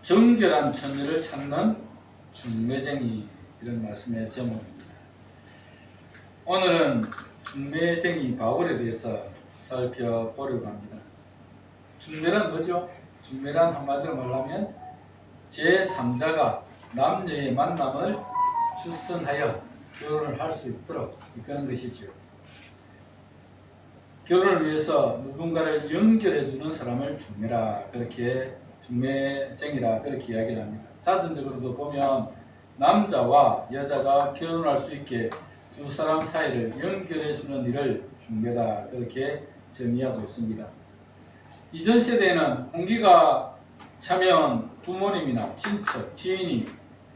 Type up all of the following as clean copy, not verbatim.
정결한 처녀를 찾는 중매쟁이, 이런 말씀의 제목입니다. 오늘은 중매쟁이 바울에 대해서 살펴보려고 합니다. 중매란 뭐죠? 중매란 한마디로 말하면 제3자가 남녀의 만남을 주선하여 결혼을 할 수 있도록 이끄는 것이지요. 결혼을 위해서 누군가를 연결해 주는 사람을 중매라, 그렇게 중매쟁이라 그렇게 이야기를 합니다. 사전적으로도 보면 남자와 여자가 결혼할 수 있게 두 사람 사이를 연결해 주는 일을 중매다, 그렇게 정의하고 있습니다. 이전 세대에는 홍기가 차면 부모님이나 친척, 지인이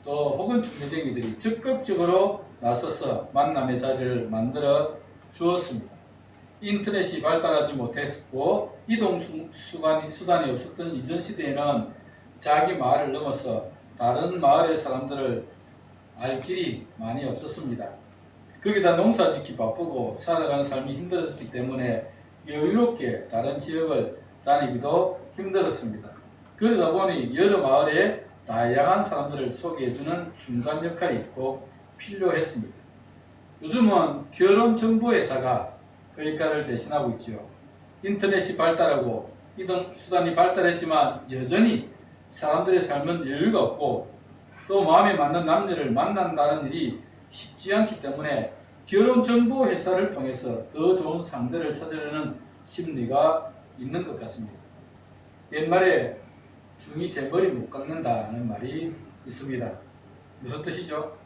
또 혹은 중매쟁이들이 적극적으로 나서서 만남의 자리를 만들어 주었습니다. 인터넷이 발달하지 못했고 이동 수단이 없었던 이전 시대에는 자기 마을을 넘어서 다른 마을의 사람들을 알 길이 많이 없었습니다. 거기다 농사 짓기 바쁘고 살아가는 삶이 힘들었기 때문에 여유롭게 다른 지역을 다니기도 힘들었습니다. 그러다 보니 여러 마을에 다양한 사람들을 소개해주는 중간 역할이 꼭 필요했습니다. 요즘은 결혼정보회사가 그 역할을 대신하고 있지요. 인터넷이 발달하고 이동 수단이 발달했지만 여전히 사람들의 삶은 여유가 없고 또 마음에 맞는 남녀를 만난다는 일이 쉽지 않기 때문에 결혼정보회사를 통해서 더 좋은 상대를 찾으려는 심리가 있는 것 같습니다. 옛말에 중이 제 머리 못 깎는다는 말이 있습니다. 무슨 뜻이죠?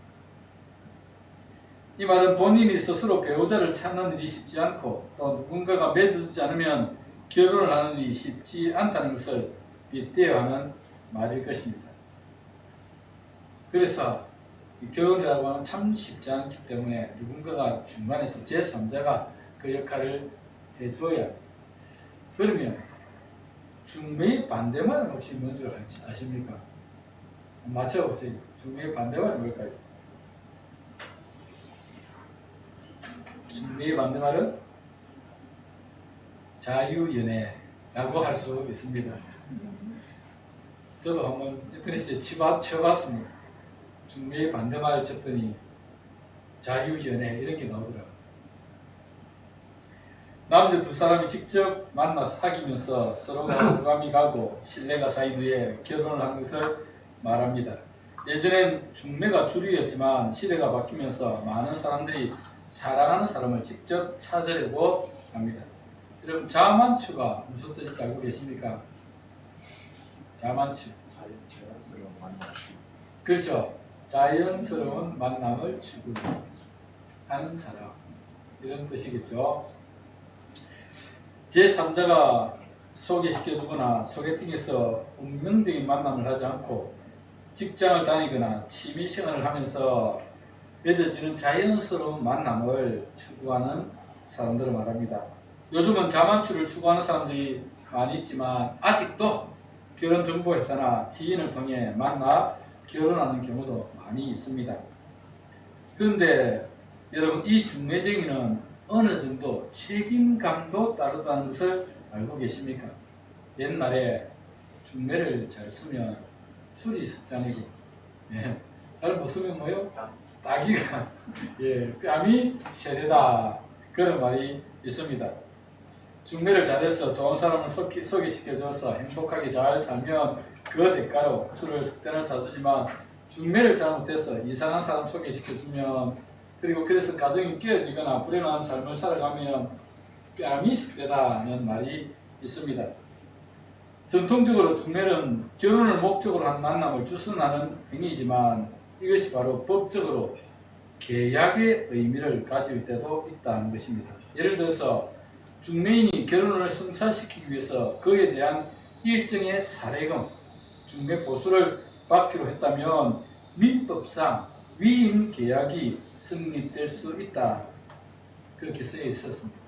이 말은 본인이 스스로 배우자를 찾는 일이 쉽지 않고 또 누군가가 맺어주지 않으면 결혼을 하는 일이 쉽지 않다는 것을 빗대어 하는 말일 것입니다. 그래서 이 결혼이라고 하는 참 쉽지 않기 때문에 누군가가 중간에서 제3자가 그 역할을 해주어야 합니다. 그러면 중매의 반대말은 혹시 뭔지 아십니까? 맞춰보세요. 중매의 반대말은 뭘까요? 중매의 반대말은 자유연애라고 할 수 있습니다. 저도 한번 인터넷에 쳐봤습니다. 중매의 반대말을 쳤더니 자유연애 이런 게 나오더라고요. 남자 두 사람이 직접 만나 사귀면서 서로가 호감이 가고 신뢰가 쌓인 후에 결혼을 한 것을 말합니다. 예전엔 중매가 주류였지만 시대가 바뀌면서 많은 사람들이 사랑하는 사람을 직접 찾으려고 합니다. 그럼 자만추가 무슨 뜻인지 알고 계십니까? 자만추. 자연스러운 만남. 그렇죠. 자연스러운 만남을 추구하는 사람, 이런 뜻이겠죠. 제3자가 소개시켜주거나 소개팅에서 운명적인 만남을 하지 않고 직장을 다니거나 취미생활을 하면서 맺어지는 자연스러운 만남을 추구하는 사람들을 말합니다. 요즘은 자만추를 추구하는 사람들이 많이 있지만 아직도 결혼정보회사나 지인을 통해 만나 결혼하는 경우도 많이 있습니다. 그런데 여러분, 이 중매쟁이는 어느 정도 책임감도 따르다는 것을 알고 계십니까? 옛날에 중매를 잘 쓰면 술이 석잔이고, 예, 잘 못 쓰면 뭐요? 따기가 뺨이 세대다, 그런 말이 있습니다. 중매를 잘해서 좋은 사람을 소개시켜줘서 행복하게 잘 살면 그 대가로 술을 석잔을 사주지만 중매를 잘못해서 이상한 사람 소개시켜주면, 그리고 그래서 가정이 깨어지거나 불행한 삶을 살아가면 뺨이 세다는 말이 있습니다. 전통적으로 중매는 결혼을 목적으로 한 만남을 주선하는 행위이지만 이것이 바로 법적으로 계약의 의미를 가질 때도 있다는 것입니다. 예를 들어서 중매인이 결혼을 성사시키기 위해서 그에 대한 일정의 사례금, 중매 보수를 받기로 했다면 민법상 위임 계약이 성립될 수 있다, 그렇게 쓰여 있었습니다.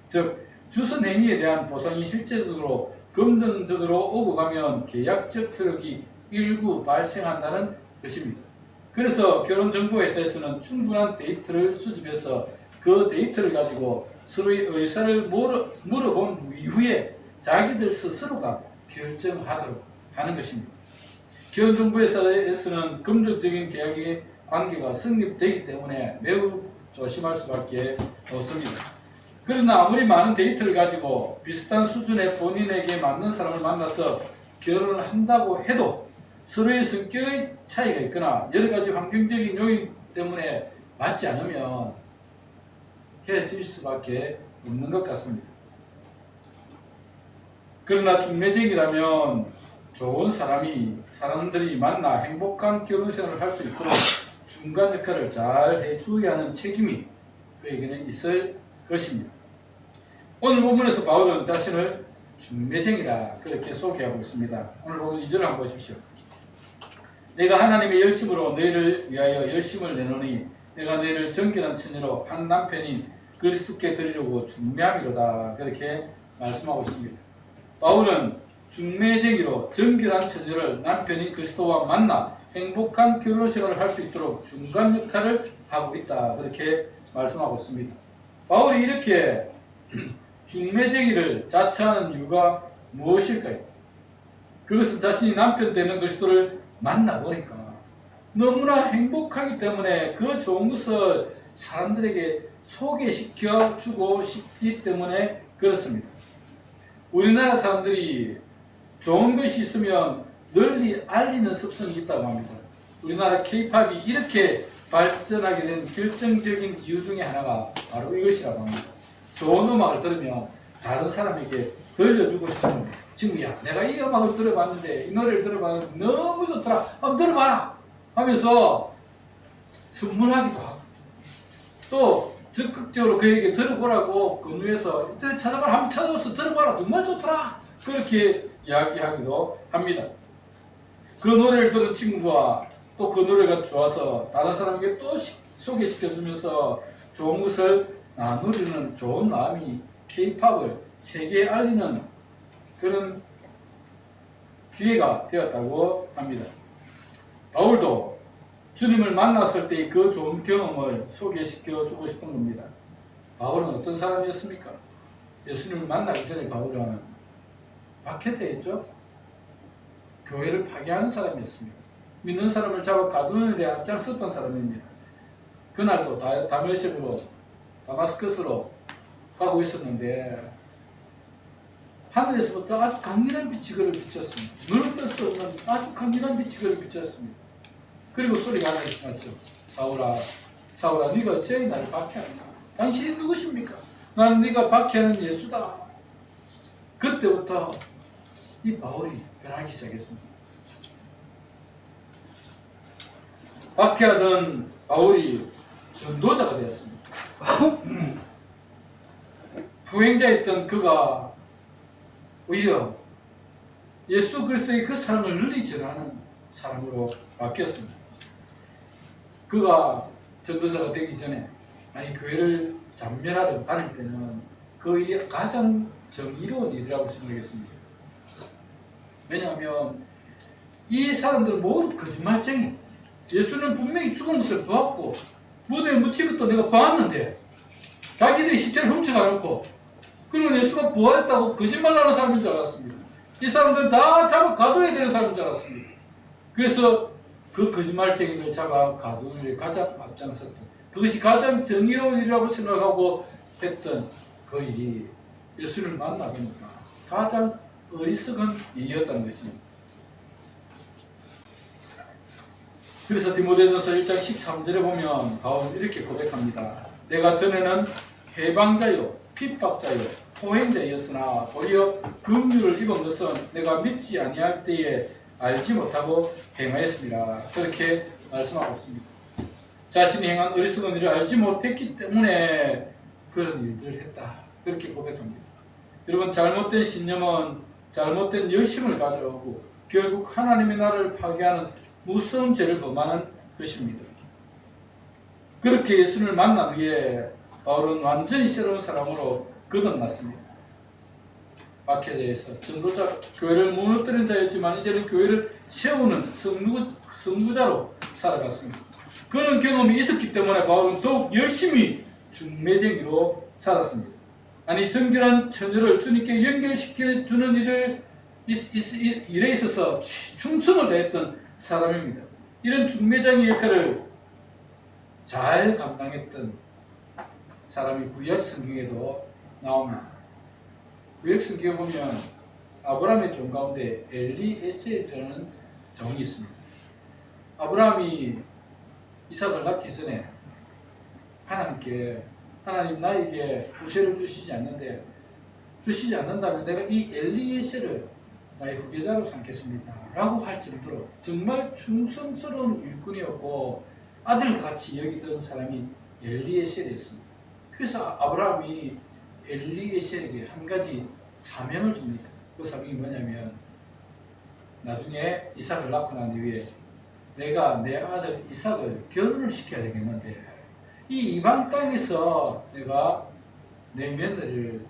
즉 주선 행위에 대한 보상이 실제적으로 금전적으로 오고 가면 계약적 효력이 일부 발생한다는 것입니다. 그래서 결혼정보회사에서는 충분한 데이터를 수집해서 그 데이터를 가지고 서로의 의사를 물어본 이후에 자기들 스스로가 결정하도록 하는 것입니다. 기존 정부에서는 금전적인 계약의 관계가 성립되기 때문에 매우 조심할 수밖에 없습니다. 그러나 아무리 많은 데이터를 가지고 비슷한 수준의 본인에게 맞는 사람을 만나서 결혼을 한다고 해도 서로의 성격의 차이가 있거나 여러 가지 환경적인 요인 때문에 맞지 않으면 헤어질 수밖에 없는 것 같습니다. 그러나 중매쟁이라면 좋은 사람들이 만나 행복한 결혼 생활을 할 수 있도록 중간 역할을 잘 해주어야 하는 책임이 그에게는 있을 것입니다. 오늘 본문에서 바울은 자신을 중매쟁이라 그렇게 소개하고 있습니다. 오늘 보면 2절을 한번 보십시오. 내가 하나님의 열심으로 너희를 위하여 열심을 내노니 내가 너희를 정결한 처녀로 한 남편인 그리스도께 드리려고 중매함이로다 그렇게 말씀하고 있습니다. 바울은 중매쟁이로 정결한 처녀를 남편인 그리스도와 만나 행복한 결혼 생활을 할 수 있도록 중간 역할을 하고 있다 그렇게 말씀하고 있습니다. 바울이 이렇게 중매쟁이를 자처하는 이유가 무엇일까요? 그것은 자신이 남편 되는 그리스도를 만나보니까 너무나 행복하기 때문에 그 좋은 것을 사람들에게 소개시켜 주고 싶기 때문에 그렇습니다. 우리나라 사람들이 좋은 것이 있으면 널리 알리는 습성이 있다고 합니다. 우리나라 K-팝이 이렇게 발전하게 된 결정적인 이유 중에 하나가 바로 이것이라고 합니다. 좋은 음악을 들으면 다른 사람에게 들려주고 싶은 거예요. 친구야, 내가 이 음악을 들어봤는데, 이 노래를 들어봤는데 너무 좋더라. 한번 들어봐라 하면서 선물하기도 하고, 또 적극적으로 그에게 들어보라고 권유해서 인터넷 찾아봐라, 한번 찾아봐서 들어봐라, 정말 좋더라 그렇게 이야기하기도 합니다. 그 노래를 들은 친구가 또 그 노래가 좋아서 다른 사람에게 또 소개시켜주면서 좋은 것을 나누려는 좋은 마음이 K-팝을 세계에 알리는 그런 기회가 되었다고 합니다. 바울도 주님을 만났을 때의 그 좋은 경험을 소개시켜주고 싶은 겁니다. 바울은 어떤 사람이었습니까? 예수님을 만나기 전에 바울은 박해자였죠. 교회를 파괴하는 사람이었습니다. 믿는 사람을 잡아 가두는 데 앞장섰던 사람입니다. 그날도 다메섹으로 다마스커스로 가고 있었는데 하늘에서부터 아주 강렬한 빛이 그를 비쳤습니다. 눈을 뜰 수 없는 아주 강렬한 빛이 그를 비쳤습니다. 그리고 소리가 하나씩 났죠. 사울아, 사울아, 네가 어찌하여 나를 박해하느냐? 당신이 누구십니까? 나는 네가 박해하는 예수다. 그때부터 이 바울이 변하기 시작했습니다. 박해하던 바울이 전도자가 되었습니다. 부행자였던 그가 오히려 예수 그리스도의 그 사랑을 널리 전하는 사람으로 바뀌었습니다. 그가 전도자가 되기 전에 교회를 잔멸하러 다닐 때는 그 일이 가장 정의로운 일이라고 생각했습니다. 왜냐하면 이 사람들은 모두 거짓말쟁이. 예수는 분명히 죽은 것을 보았고 무대에 묻힌 것도 내가 보았는데 자기들이 시체를 훔쳐가놓고 그리고 예수가 부활했다고 거짓말하는 사람인 줄 알았습니다. 이 사람들은 다 잡아 가둬야 되는 사람인 줄 알았습니다. 그래서 그 거짓말쟁이를 잡아 가두는 일에 가장 앞장섰던, 그것이 가장 정의로운 일이라고 생각하고 했던 그 일이 예수를 만나보니까 가장 어리석은 일이었다는 것입니다. 그래서 디모데전서 1장 13절에 보면 바울은 이렇게 고백합니다. 내가 전에는 해방자요 핍박자요 포행자였으나 도리어 긍휼을 입은 것은 내가 믿지 아니할 때에 알지 못하고 행하였습니다. 그렇게 말씀하고 있습니다. 자신이 행한 어리석은 일을 알지 못했기 때문에 그런 일들을 했다. 그렇게 고백합니다. 여러분, 잘못된 신념은 잘못된 열심을 가져오고 결국 하나님의 나라를 파괴하는 무서운 죄를 범하는 것입니다. 그렇게 예수를 만난 후에 바울은 완전히 새로운 사람으로 거듭났습니다. 박해자에서 전도자, 교회를 무너뜨린 자였지만 이제는 교회를 세우는 선구자로 살아갔습니다. 그런 경험이 있었기 때문에 바울은 더욱 열심히 중매쟁이로 살았습니다. 정결한 처녀를 주님께 연결시켜주는 일을 일에 있어서 충성을 다했던 사람입니다. 이런 중매장의 역할을 잘 감당했던 사람이 구약 성경에도 나옵니다. 구약 성경에 보면 아브라함의 종 가운데 엘리에셀이라는 종이 있습니다. 아브라함이 이삭을 낳기 전에 하나님께 하나님 나에게 후세를 주시지 않는다면 내가 이 엘리에셀을 나의 후계자로 삼겠습니다 라고 할 정도로 정말 충성스러운 일꾼이었고 아들같이 여기던 사람이 엘리에셀이었습니다. 그래서 아브라함이 엘리에셀에게 한 가지 사명을 줍니다. 그 사명이 뭐냐면 나중에 이삭을 낳고 난 이후에 내가 내 아들 이삭을 결혼을 시켜야 되겠는데 이 이방 땅에서 내가 내 며느리를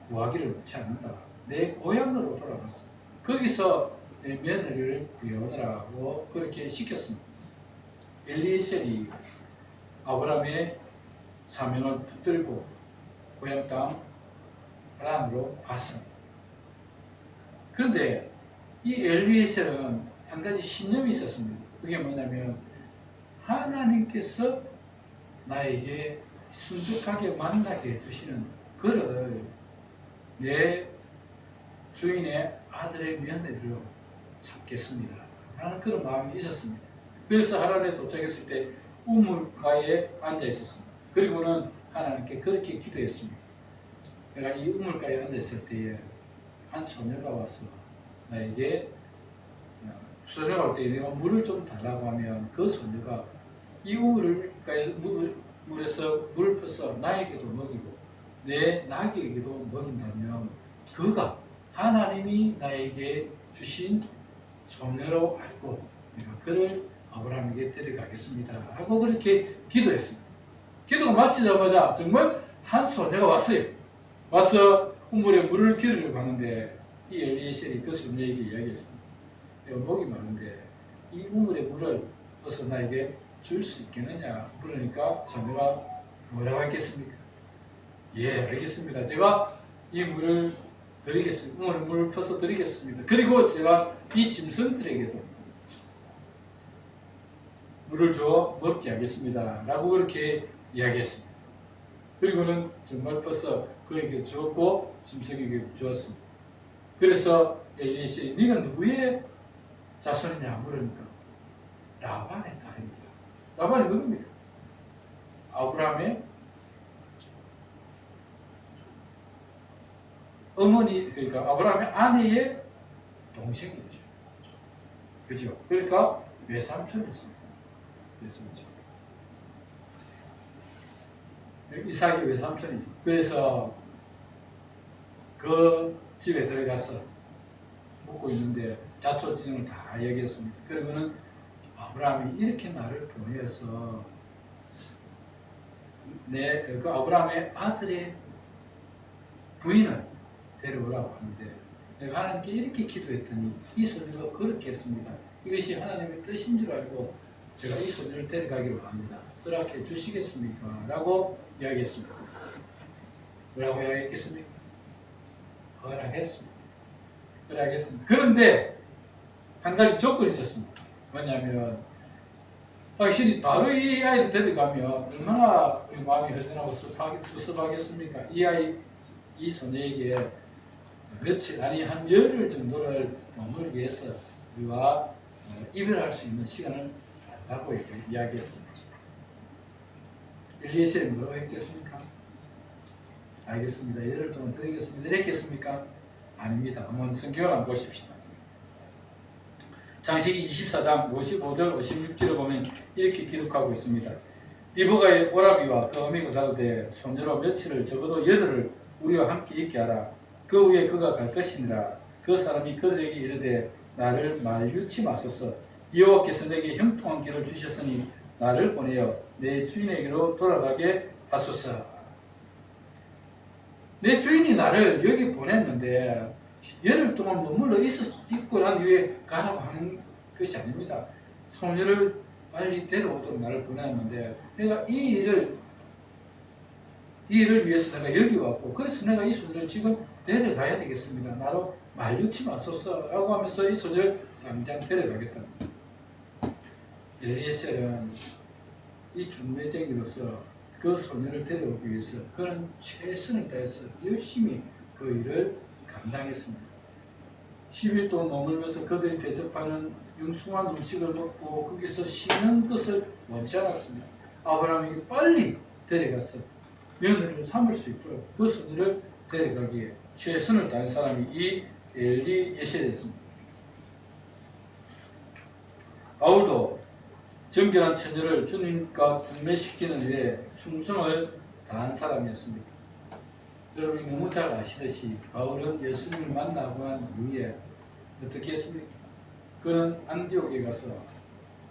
구하기를 원치 않는다. 내 고향으로 돌아갔어. 거기서 내 며느리를 구해오느라고 그렇게 시켰습니다. 엘리에셀이 아브라함의 사명을 붙들고 고향 땅 하란으로 갔습니다. 그런데 이 엘리에셀은 한 가지 신념이 있었습니다. 그게 뭐냐면 하나님께서 나에게 순득하게 만나게 해주시는 그를 내 주인의 아들의 며느리로 삼겠습니다 라는 그런 마음이 있었습니다. 그래서 하란에 도착했을 때 우물가에 앉아 있었습니다. 그리고는 하나님께 그렇게 기도했습니다. 내가 이 우물가에 앉아 있을 때에 한 소녀가 와서 나에게 소녀가 올 때 내가 물을 좀 달라고 하면 그 소녀가 이 우물가에서 물에서 물을 퍼서 나에게도 먹이고 내 나귀에게도 먹인다면 그가 하나님이 나에게 주신 소녀로 알고 내가 그를 아브라함에게 데려가겠습니다 하고 그렇게 기도했습니다. 기도가 마치자마자 정말 한 소녀가 왔어요. 와서 우물에 물을 기르러 가는데 이 엘리에셀이 그 소녀에게 이야기했습니다. 내가 목이 마른데 이 우물에 물을 떠서 나에게 줄 수 있겠느냐 물으니까 소녀가 뭐라고 했겠습니까? 예, 알겠습니다. 제가 이 물을 드리겠습니다. 우물에 물을 퍼서 드리겠습니다. 그리고 제가 이 짐승들에게도 물을 주어 먹게 하겠습니다 라고 그렇게 이야기했습니다. 그리고는 정말 퍼서 그에게 주었고 짐승에게도 주었습니다. 그래서 엘리에셀이 네가 누구의 자손이냐 물으니까 라반의 딸입니다. 라반이 누굽니까? 아브라함의 어머니, 그러니까 아브라함의 아내의 동생이죠. 그죠? 그러니까 외삼촌이었습니다. 외삼촌. 이삭이 외삼촌이죠. 그래서 그 집에 들어가서 묵고 있는데 자초지종을 다 얘기했습니다. 그리고는 아브라함이 이렇게 나를 보내어서 그 아브라함의 아들의 부인을 데려오라고 하는데 내가 하나님께 이렇게 기도했더니 이 소녀가 그렇게 했습니다. 이것이 하나님의 뜻인 줄 알고 제가 이 소녀를 데려가기로 합니다. 허락해 주시겠습니까? 라고 이야기했습니다. 뭐라고 이야기했겠습니까? 허락했습니다. 허락했습니다. 그런데 한 가지 조건이 있었습니다. 뭐냐면 당신이 바로 이 아이를 데려가면 얼마나 마음이 허전하고 섭섭하겠습니까? 이 소녀에게 며칠 아니 한 열흘 정도를 머물게 해서 우리와 이별할 수 있는 시간을 달라고 이야기했습니다. 엘리에셀이 뭐라고 했겠습니까? 알겠습니다. 열흘 동안 드리겠습니다. 이렇게 했습니까? 아닙니다. 한번 성경을 한번 보십시다. 창세기 24장 55절 56절을 보면 이렇게 기록하고 있습니다. 리브가의 오라비와 그 어미가 가로되 소녀로 며칠을 적어도 열흘을 우리와 함께 있게 하라. 그 후에 그가 갈 것이니라. 그 사람이 그들에게 이르되 나를 말유치 마소서. 여호와께서 내게 형통한 길을 주셨으니 나를 보내어 내 주인에게로 돌아가게 하소서. 내 주인이 나를 여기 보냈는데 열흘 동안 머물러 있고 난 위에 가라고 하는 것이 아닙니다. 소녀를 빨리 데려오도록 나를 보냈는데 내가 이 일을 위해서 내가 여기 왔고 그래서 내가 이 소녀를 지금 데려가야 되겠습니다. 나로 말리지 마소서 라고 하면서 이 소녀를 당장 데려가겠다. 엘리에셀은 이 중매쟁이로서 그 소녀를 데려오기 위해서 그는 최선을 다해서 열심히 그 일을 감당했습니다. 10일 동안 머물면서 그들이 대접하는 융숭한 음식을 먹고 거기서 쉬는 것을 원치 않았습니다. 아브라함에게 빨리 데려가서 며느리를 삼을 수 있도록 그 소녀를 데려가기에 최선을 다한 사람이 이 엘리에셀이었습니다. 바울도 정결한 처녀를 주님과 중매시키는 일에 충성을 다한 사람이었습니다. 여러분이 너무 잘 아시듯이 바울은 예수님을 만나고 난 이후에 어떻게 했습니까? 그는 안디옥에 가서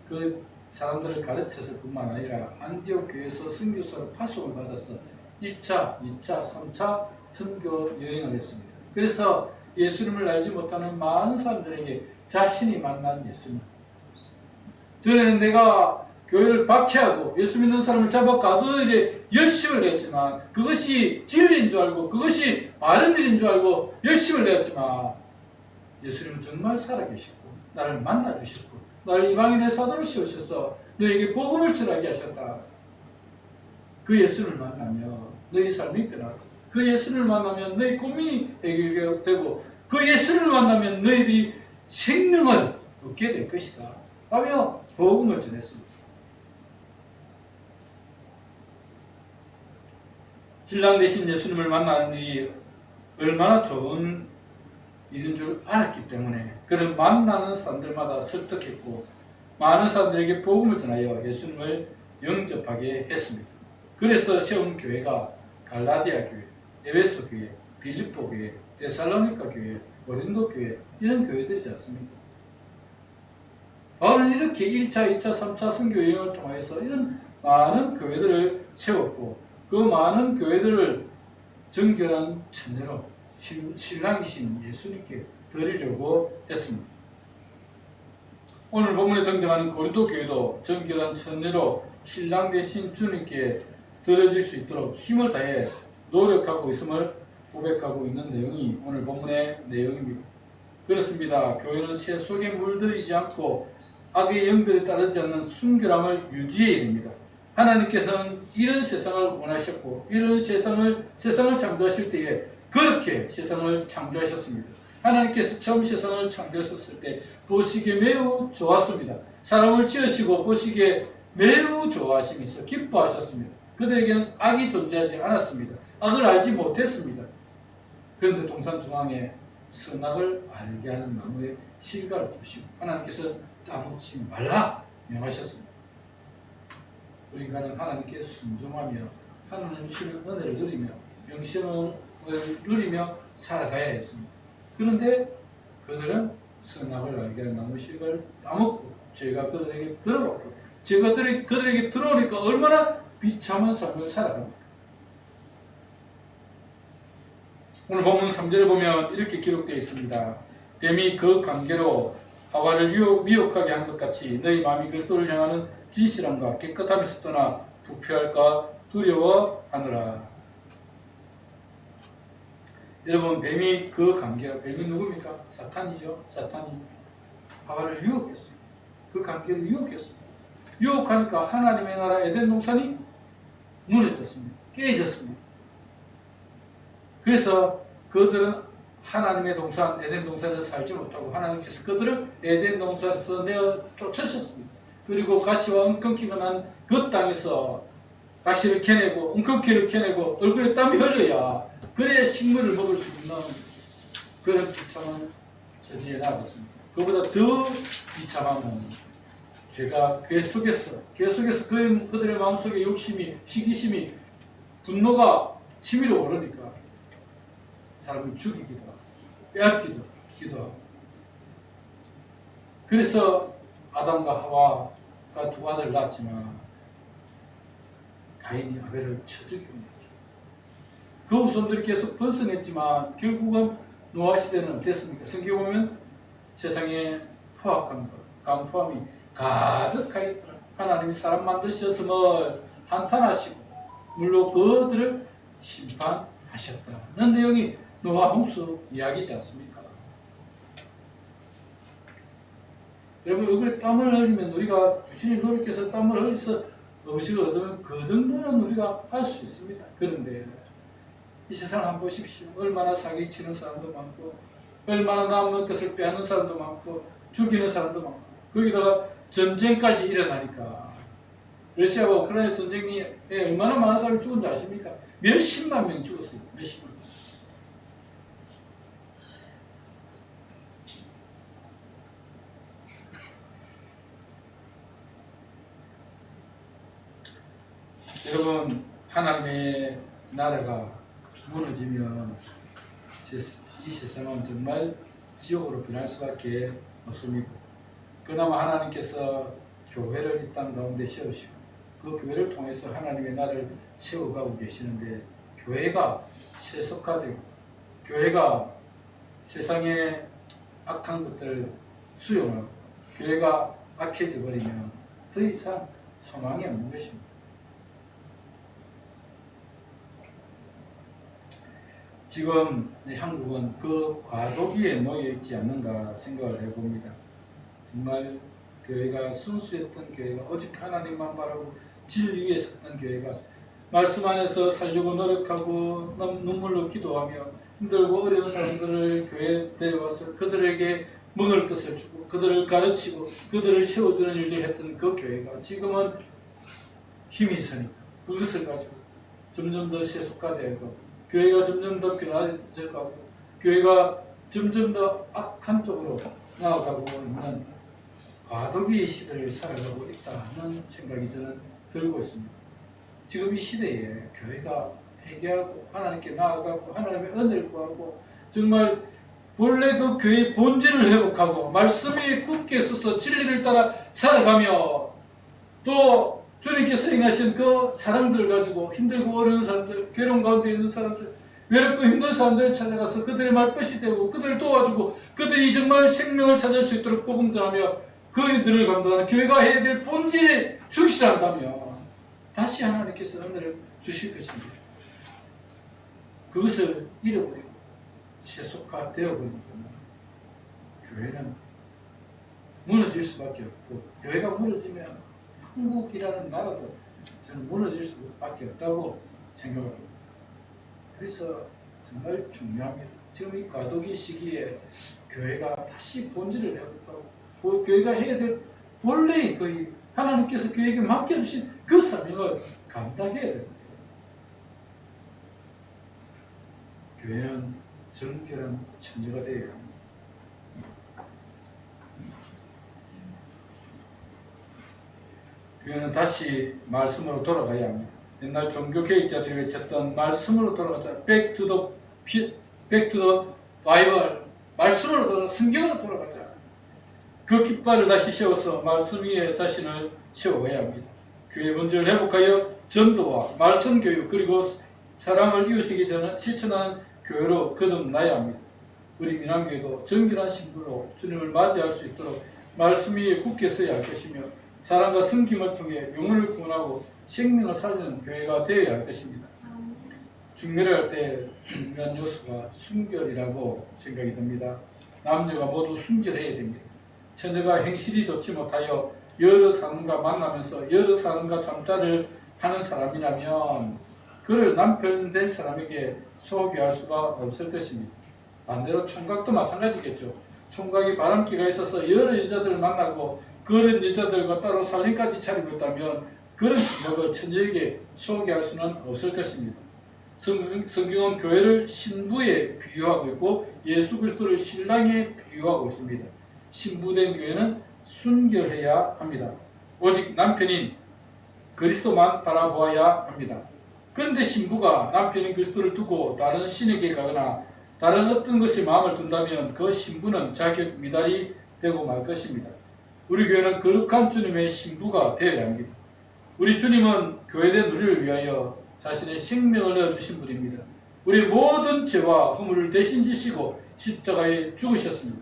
그 사람들을 가르쳐서 뿐만 아니라 안디옥 교회에서 선교사로 파송을 받아서 1차, 2차, 3차 선교 여행을 했습니다. 그래서 예수님을 알지 못하는 많은 사람들에게 자신이 만난 예수님, 전에는 내가 교회를 박해하고 예수 믿는 사람을 잡아 가두는 일에 열심을 냈지만 그것이 진리인 줄 알고 그것이 바른 일인 줄 알고 열심을 내었지만 예수님은 정말 살아계셨고 나를 만나주셨고 나를 이방인의 사도로 씌우셔서 너에게 복음을 전하게 하셨다. 그 예수를 만나면 너희 삶이 변하고 그 예수를 만나면 너희 고민이 해결되고 그 예수를 만나면 너희들이 생명을 얻게 될 것이다 라며 복음을 전했습니다. 신랑 되신 예수님을 만나는 일이 얼마나 좋은 일인 줄 알았기 때문에 그를 만나는 사람들마다 설득했고 많은 사람들에게 복음을 전하여 예수님을 영접하게 했습니다. 그래서 세운 교회가 갈라디아 교회, 에베소 교회, 빌립보 교회, 데살로니가 교회, 고린도 교회 이런 교회들이지 않습니까? 바울은 이렇게 1차, 2차, 3차 선교 여행을 통해서 이런 많은 교회들을 세웠고 그 많은 교회들을 정결한 처녀로 신랑이신 예수님께 드리려고 했습니다. 오늘 본문에 등장하는 고린도 교회도 정결한 처녀로 신랑 되신 주님께 드려질 수 있도록 힘을 다해 노력하고 있음을 고백하고 있는 내용이 오늘 본문의 내용입니다. 그렇습니다. 교회는 새 속에 물들이지 않고 악의 영들에 따르지 않는 순결함을 유지해야 됩니다. 하나님께서는 이런 세상을 원하셨고 이런 세상을 창조하실 때에 그렇게 세상을 창조하셨습니다. 하나님께서 처음 세상을 창조하셨을 때 보시기에 매우 좋았습니다. 사람을 지으시고 보시기에 매우 좋아하시면서 기뻐하셨습니다. 그들에게는 악이 존재하지 않았습니다. 악을 알지 못했습니다. 그런데 동산 중앙에 선악을 알게 하는 나무에 실과를 두시고 하나님께서 따먹지 말라 명하셨습니다. 우리 인간은 하나님께 순종하며 하나님 주시는 은혜를 누리며 영생을 누리며 살아가야 했습니다. 그런데 그들은 선악을 알게 하는 나무 실과를 따먹고 죄가 그들에게 들어왔고 죄가 그들에게 들어오니까 얼마나 비참한 삶을 살아갑니까? 오늘 본문 3절을 보면 이렇게 기록되어 있습니다. 뱀이 그 관계로 하와를 미혹하게 한 것 같이 너희 마음이 그리스도를 향하는 진실함과 깨끗함에서 떠나 부패할까 두려워하느라. 여러분, 뱀이 그 관계로, 뱀이 누굽니까? 사탄이죠. 사탄이 하와를 유혹했어요. 그 관계를 유혹했어요. 유혹하니까 하나님의 나라 에덴 동산이 무너졌습니다. 깨졌습니다. 그래서 그들은 하나님의 동산, 에덴 동산에서 살지 못하고 하나님께서 그들을 에덴 동산에서 내어 쫓으셨습니다. 그리고 가시와 엉겅퀴가 난 그 땅에서 가시를 캐내고 엉겅퀴를 캐내고 얼굴에 땀이 흘려야 그래야 식물을 먹을 수 있는 그런 비참한 처지에 나갔습니다. 그보다 더 비참한 죄가 그 속에서 그들의 마음속에 욕심이, 시기심이, 분노가 치밀어 오르니까 사람을 죽이기도 하고 빼앗기도 하고 그래서 아담과 하와가 두 아들을 낳았지만 가인이 아벨을 쳐 죽이고 있죠. 그 후손들이 계속 번성했지만 결국은 노아 시대는 어땠습니까? 성경 보면 세상에 포악함과 강포함이 가득하였더라. 하나님이 사람 만드셨음을 한탄하시고 물로 그들을 심판하셨다는 내용이 노아 홍수 이야기지 않습니까? 여러분 얼굴에 땀을 흘리면 우리가 부신이 노력해서 땀을 흘려서 음식을 얻으면 그 정도는 우리가 할 수 있습니다. 그런데 이 세상 한번 보십시오. 얼마나 사기치는 사람도 많고 얼마나 남의 것을 빼앗는 사람도 많고 죽이는 사람도 많고 거기다가 전쟁까지 일어나니까 러시아와 우크라이나 전쟁이 얼마나 많은 사람이 죽은 줄 아십니까? 몇십만 명이 죽었어요. 몇십만 명. 여러분 하나님의 나라가 무너지면 이 세상은 정말 지옥으로 변할 수밖에 없습니다. 그나마 하나님께서 교회를 이 땅 가운데 세우시고 그 교회를 통해서 하나님의 나라를 세워가고 계시는데 교회가 세속화되고 교회가 세상의 악한 것들을 수용하고 교회가 악해져 버리면 더 이상 소망이 없는 것입니다. 지금 한국은 그 과도기에 놓여 있지 않는가 생각을 해봅니다. 정말 교회가 순수했던 교회가 오직 하나님만 바라고 진리 위에 섰던 교회가 말씀 안에서 살려고 노력하고 눈물로 기도하며 힘들고 어려운 사람들을 교회에 데려와서 그들에게 먹을 것을 주고 그들을 가르치고 그들을 세워주는 일들을 했던 그 교회가 지금은 힘이 있으니까 그것을 가지고 점점 더 세속화되고 교회가 점점 더 변화져가고 교회가 점점 더 악한 쪽으로 나아가고 있는 과도기의 시대를 살아가고 있다는 생각이 저는 들고 있습니다. 지금 이 시대에 교회가 회개하고 하나님께 나아가고 하나님의 은혜를 구하고 정말 본래 그 교회의 본질을 회복하고 말씀 위에 굳게 서서 진리를 따라 살아가며 또 주님께서 행하신 그 사랑들을 가지고 힘들고 어려운 사람들, 괴로운 가운데 있는 사람들, 외롭고 힘든 사람들을 찾아가서 그들의 말벗이 되고 그들을 도와주고 그들이 정말 생명을 찾을 수 있도록 복음 전하며 그들을 감당하는 교회가 해야 될 본질에 충실한다면 다시 하나님께서 은혜를 주실 것입니다. 그것을 잃어버리고 세속화되어버리면 교회는 무너질 수밖에 없고 교회가 무너지면 한국이라는 나라도 저는 무너질 수밖에 없다고 생각합니다. 그래서 정말 중요합니다. 지금 이 과도기 시기에 교회가 다시 본질을 회복하고 교회가 해야 될 본래의 그 하나님께서 교회에게 맡겨주신 그 사명을 감당해야 됩니다. 교회는 정결한 천지가 되어야 합니다. 교회는 다시 말씀으로 돌아가야 합니다. 옛날 종교개혁자들이 외쳤던 말씀으로 돌아가자. Back to the Bible. 말씀으로 돌아가, 성경으로 돌아가자. 그 깃발을 다시 세워서 말씀 위에 자신을 세워가야 합니다. 교회 본질을 회복하여 전도와 말씀 교육 그리고 사랑을 이웃에게 실천하는 교회로 거듭나야 합니다. 우리 민안교회도 정결한 신부로 주님을 맞이할 수 있도록 말씀 위에 굳게 서야 할 것이며 사랑과 섬김을 통해 영혼을 구원하고 생명을 살리는 교회가 되어야 할 것입니다. 중매를 할 때 중요한 요소가 순결이라고 생각이 듭니다. 남녀가 모두 순결해야 됩니다. 처녀가 행실이 좋지 못하여 여러 사람과 만나면서 여러 사람과 잠자를 하는 사람이라면 그를 남편 된 사람에게 소개할 수가 없을 것입니다. 반대로 총각도 마찬가지겠죠. 총각이 바람기가 있어서 여러 여자들을 만나고 그런 여자들과 따로 살림까지 차리고 있다면 그런 총각을 처녀에게 소개할 수는 없을 것입니다. 성경은 교회를 신부에 비유하고 있고 예수 그리스도를 신랑에 비유하고 있습니다. 신부된 교회는 순결해야 합니다. 오직 남편인 그리스도만 바라보아야 합니다. 그런데 신부가 남편인 그리스도를 두고 다른 신에게 가거나 다른 어떤 것에 마음을 둔다면 그 신부는 자격 미달이 되고 말 것입니다. 우리 교회는 거룩한 주님의 신부가 되어야 합니다. 우리 주님은 교회된 우리를 위하여 자신의 생명을 내어주신 분입니다. 우리 모든 죄와 허물을 대신 지시고 십자가에 죽으셨습니다.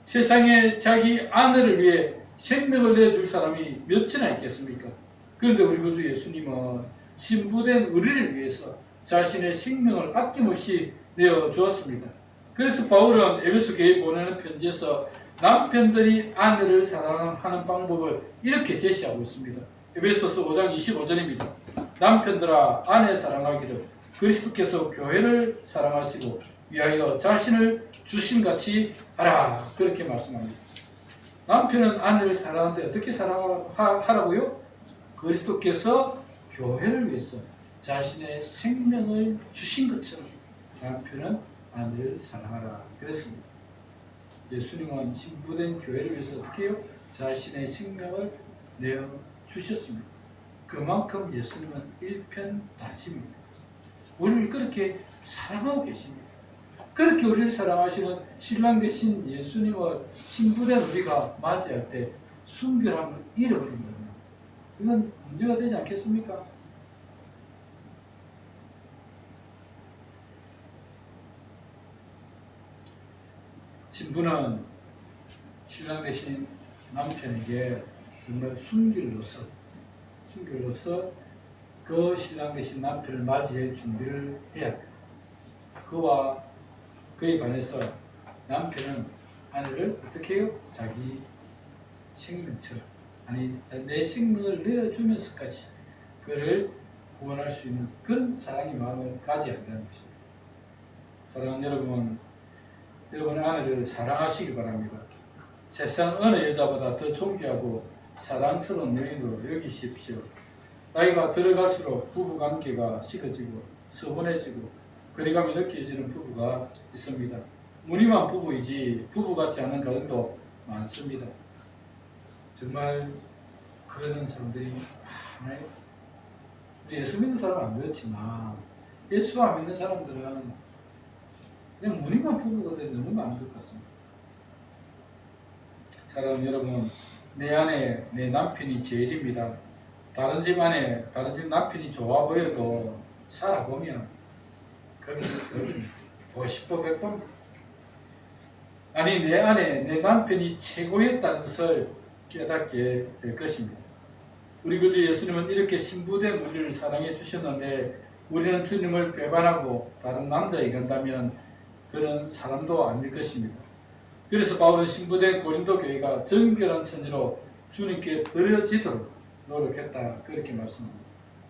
세상에 자기 아내를 위해 생명을 내줄 사람이 몇이나 있겠습니까? 그런데 우리 구주 예수님은 신부된 우리를 위해서 자신의 생명을 아낌없이 내어주었습니다. 그래서 바울은 에베소 교회에 보내는 편지에서 남편들이 아내를 사랑하는 방법을 이렇게 제시하고 있습니다. 에베소서 5장 25절입니다. 남편들아 아내 사랑하기를 그리스도께서 교회를 사랑하시고 위하여 자신을 주신같이 하라. 그렇게 말씀합니다. 남편은 아내를 사랑하는데 어떻게 사랑하라고요? 그리스도께서 교회를 위해서 자신의 생명을 주신 것처럼 남편은 아내를 사랑하라 그랬습니다. 예수님은 신부된 교회를 위해서 어떻게 해요? 자신의 생명을 내어주셨습니다. 그만큼 예수님은 일편단심입니다. 우리를 그렇게 사랑하고 계십니다. 그렇게 우리를 사랑하시는 신랑 되신 예수님을 신부된 우리가 맞이할 때 순결함을 잃어버린 겁니다. 이건 문제가 되지 않겠습니까? 신부는 신랑 되신 남편에게 정말 순결로서 그 신랑 되신 남편을 맞이할 준비를 해야 합니다. 그에 반해서 남편은 아내를 어떻게 해요? 자기 생명처럼, 아니 내 생명을 내어주면서까지 그를 구원할 수 있는 그런 사랑의 마음을 가져야 한다는 것입니다. 사랑하는 여러분, 여러분의 아내를 사랑하시기 바랍니다. 세상 어느 여자보다 더 존귀하고 사랑스러운 여인으로 여기십시오. 나이가 들어갈수록 부부관계가 식어지고 서운해지고 거리감이 느껴지는 부부가 있습니다. 무늬만 부부이지 부부 같지 않은 가정도 많습니다. 정말 그런 사람들이 많아요. 예수 믿는 사람은 안 그렇지만 예수 안 믿는 사람들은 그냥 무늬만 부부가 너무 많은 것 같습니다. 사랑하는 여러분, 내 안에 내 남편이 제일입니다. 다른 집 안에 다른 집 남편이 좋아 보여도 살아보면 거기서 50번 100번 아니 내 안에 내 남편이 최고였다는 것을 깨닫게 될 것입니다. 우리 구주 예수님은 이렇게 신부된 우리를 사랑해 주셨는데 우리는 주님을 배반하고 다른 남자에 간다면 그는 사람도 아닐 것입니다. 그래서 바울은 신부된 고린도 교회가 정결한 처녀로 주님께 드려지도록 노력했다 그렇게 말씀합니다.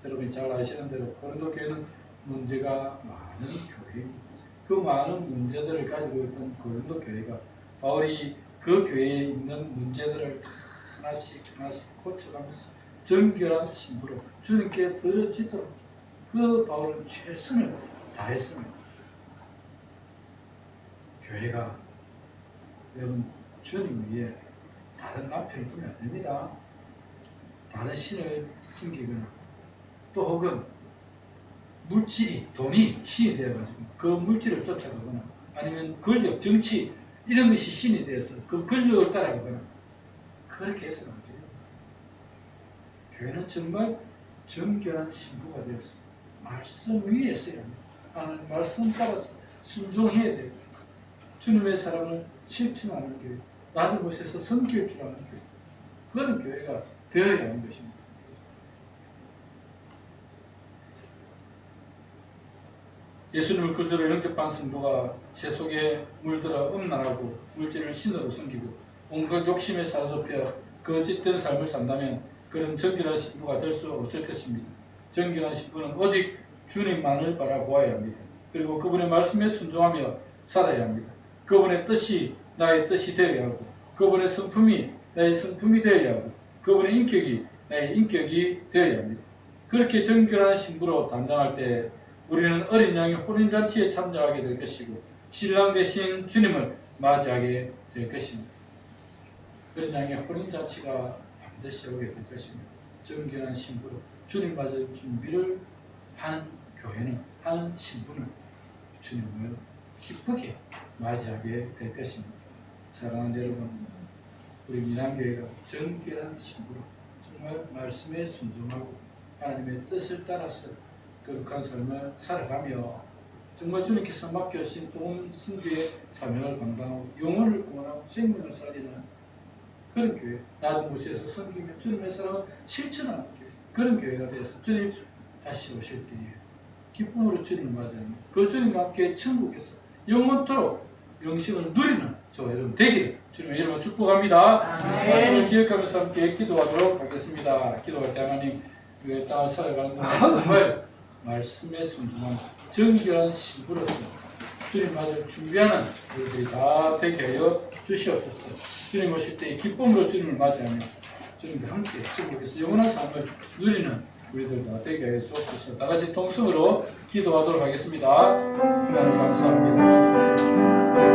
여러분이 잘 아시는 대로 고린도 교회는 문제가 많은 교회입니다. 그 많은 문제들을 가지고 있던 고린도 교회가 바울이 그 교회에 있는 문제들을 하나씩 고쳐가면서 정결한 신부로 주님께 드려지도록 그 바울은 최선을 다했습니다. 교회가 여러분 주님 위에 다른 남편을 두면 안 됩니다. 다른 신을 섬기거나 또 혹은 물질이 돈이 신이 되어가지고 그 물질을 쫓아가거나 아니면 권력, 정치 이런 것이 신이 되어서 그 권력을 따라가거나 그렇게 해서는 안 돼요. 교회는 정말 정결한 신부가 되어서 말씀 위에 있어야 합니다. 하나님 말씀 따라서 순종해야 돼요. 주님의 사랑을 실천하는 교회, 낮은 곳에서 섬길 줄 아는 교회, 그런 교회가 되어야 하는 것입니다. 예수님을 구주로 영접한 성도가 제 속에 물들어 음란하고 물질을 신으로 섬기고 온갖 욕심에 사로잡혀 거짓된 삶을 산다면 그런 정결한 신부가 될 수 없을 것입니다. 정결한 신부는 오직 주님만을 바라보아야 합니다. 그리고 그분의 말씀에 순종하며 살아야 합니다. 그분의 뜻이 나의 뜻이 되어야 하고 그분의 성품이 나의 성품이 되어야 하고 그분의 인격이 나의 인격이 되어야 합니다. 그렇게 정결한 신부로 단장할 때 우리는 어린 양의 혼인잔치에 참여하게 될 것이고 신랑 되신 주님을 맞이하게 될 것입니다. 어린 양의 혼인잔치가 반드시 오게 될 것입니다. 정결한 신부로 주님 맞을 준비를 하는 교회는 하는 신부는 주님을 기쁘게 맞이하게 될 것입니다. 사랑하는 여러분, 우리 민안교회가 정결한 신부로 정말 말씀에 순종하고 하나님의 뜻을 따라서 거룩한 삶을 살아가며 정말 주님께서 맡겨주신 온 선교의 사명을 감당하고 영혼을 구원하고 생명을 살리는 그런 교회, 낮은 곳에서 섬기며 주님의 사랑을 실천하는 교회, 그런 교회가 되어서 주님 다시 오실 때에 기쁨으로 주님을 맞이하며 그 주님과 함께 천국에서 영원토록 영생을 누리는 저와 여러분 되기를 주님의 이름으로 축복합니다. 말씀을 기억하면서 함께 기도하도록 하겠습니다. 기도할 때 하나님 그 땅을 살아가는 동안 정말 말씀에 순종한 정결한 신부로서 주님 맞을 준비하는 우리들이 다 되게 하여 주시옵소서. 주님 오실 때 기쁨으로 주님을 맞이하며 주님과 함께 지금에서 영원한 삶을 누리는 우리들 다 되게 하여 주옵소서. 다 같이 통성으로 기도하도록 하겠습니다. 하나님 감사합니다.